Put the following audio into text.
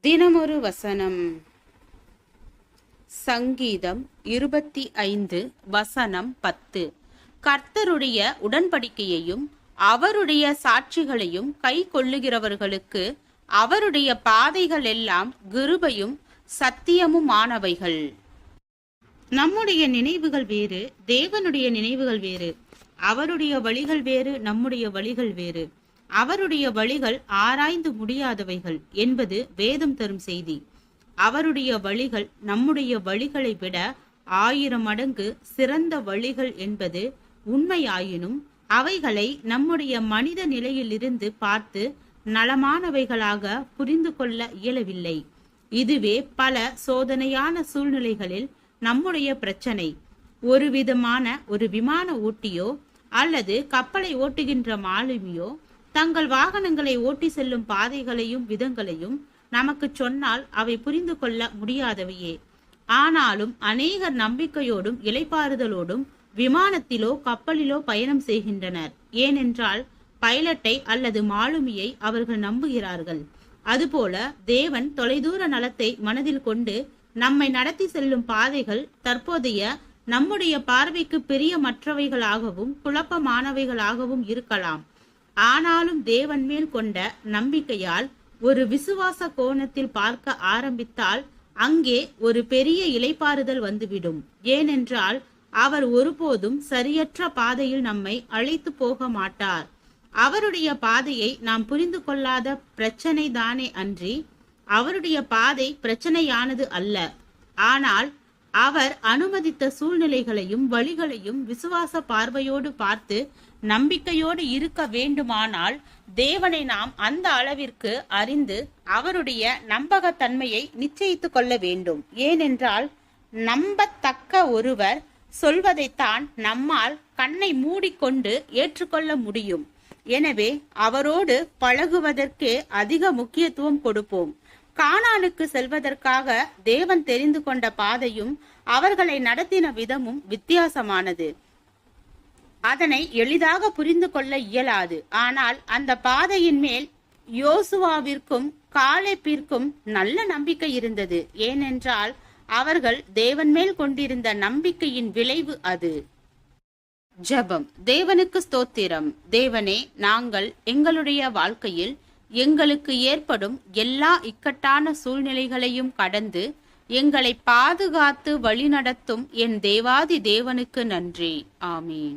தினமொரு வசனம். சங்கீதம் 25 வசனம் 10. கர்த்தருடைய உடன்படிக்கையையும் அவருடைய சாட்சிகளையும் கை கொள்ளுகிறவர்களுக்கு அவருடைய பாதைகள் எல்லாம் கிருபையும் சத்தியமுமானவைகள். நம்முடைய நினைவுகள் வேறு, தேவனுடைய நினைவுகள் வேறு. அவருடைய வழிகள் வேறு, நம்முடைய வழிகள் வேறு. அவருடைய வழிகள் ஆராய்ந்து முடியாதவைகள் என்பது வேதம் தரும் செய்தி. அவருடைய வழிகள் நம்முடைய வழிகளை விட 1000 மடங்கு சிறந்த வழிகள் என்பது உண்மையாயினும் அவைகளை நம்முடைய மனித நிலையிலிருந்து பார்த்து நலமானவைகளாக புரிந்து கொள்ள இயலவில்லை. இதுவே பல சோதனையான சூழ்நிலைகளில் நம்முடைய பிரச்சனை. ஒரு விதமான ஒரு விமான ஓட்டியோ அல்லது கப்பலை ஓட்டுகின்ற மாலுமியோ தங்கள் வாகனங்களை ஓட்டி செல்லும் பாதைகளையும் விதங்களையும் நமக்கு சொன்னால் அவை புரிந்து கொள்ள முடியாதவையே. ஆனாலும் அநேகர் நம்பிக்கையோடும் இளைப்பாறுதலோடும் விமானத்திலோ கப்பலிலோ பயணம் செய்கின்றனர். ஏனென்றால் பைலட்டை அல்லது மாலுமியை அவர்கள் நம்புகிறார்கள். அதுபோல தேவன் தொலைதூர நலத்தை மனதில் கொண்டு நம்மை நடத்தி செல்லும் பாதைகள் தற்போதைய நம்முடைய பார்வைக்கு பிரியமற்றவைகளாகவும் குழப்பமானவைகளாகவும் இருக்கலாம். ஆனாலும் தேவன் மேல் கொண்ட நம்பிக்கையால் ஒரு விசுவாச கோணத்தில் பார்க்க ஆரம்பித்தால் அங்கே ஒரு பெரிய இளைப்பாறுதல் வந்துவிடும். ஏனென்றால் அவர் ஒருபோதும் சரியற்ற பாதையில் நம்மை அழைத்து போக மாட்டார். அவருடைய பாதையை நாம் புரிந்து கொள்ளாத பிரச்சனை தானே அன்றி அவருடைய பாதை பிரச்சனையானது அல்ல. ஆனால் அவர் அனுமதித்த சூழ்நிலைகளையும் வழிகளையும் விசுவாச பார்வையோடு பார்த்து நம்பிக்கையோடு இருக்க வேண்டுமானால் தேவனை நாம் அந்த அளவிற்கு அறிந்து அவருடைய நம்பகத்தன்மையை நிச்சயித்துக் கொள்ள வேண்டும். ஏனென்றால் நம்பத்தக்க ஒருவர் சொல்வதைத்தான் நம்மால் கண்ணை மூடிக்கொண்டு ஏற்றுக்கொள்ள முடியும். எனவே அவரோடு பழகுவதற்கே அதிக முக்கியத்துவம் கொடுப்போம். கானானுக்கு செல்வதற்காக தேவன் தெரிந்து கொண்ட பாதையும் அவர்களை நடத்தின விதமும் வித்தியாசமானது. அதனை எளிதாக புரிந்து கொள்ள இயலாது. ஆனால் அந்த பாதையின் மேல் யோசுவாவிற்கும் காலேபிற்கும் நல்ல நம்பிக்கை இருந்தது. ஏனென்றால் அவர்கள் தேவன் மேல் கொண்டிருந்த நம்பிக்கையின் விளைவு அது. ஜெபம். தேவனுக்கு ஸ்தோத்திரம். தேவனே, நாங்கள் எங்களுடைய வாழ்க்கையில் எங்களுக்கு ஏற்படும் எல்லா இக்கட்டான சூழ்நிலைகளையும் கடந்து எங்களை பாதுகாத்து வழிநடத்தும் என் தேவாதி தேவனுக்கு நன்றி. ஆமீன்.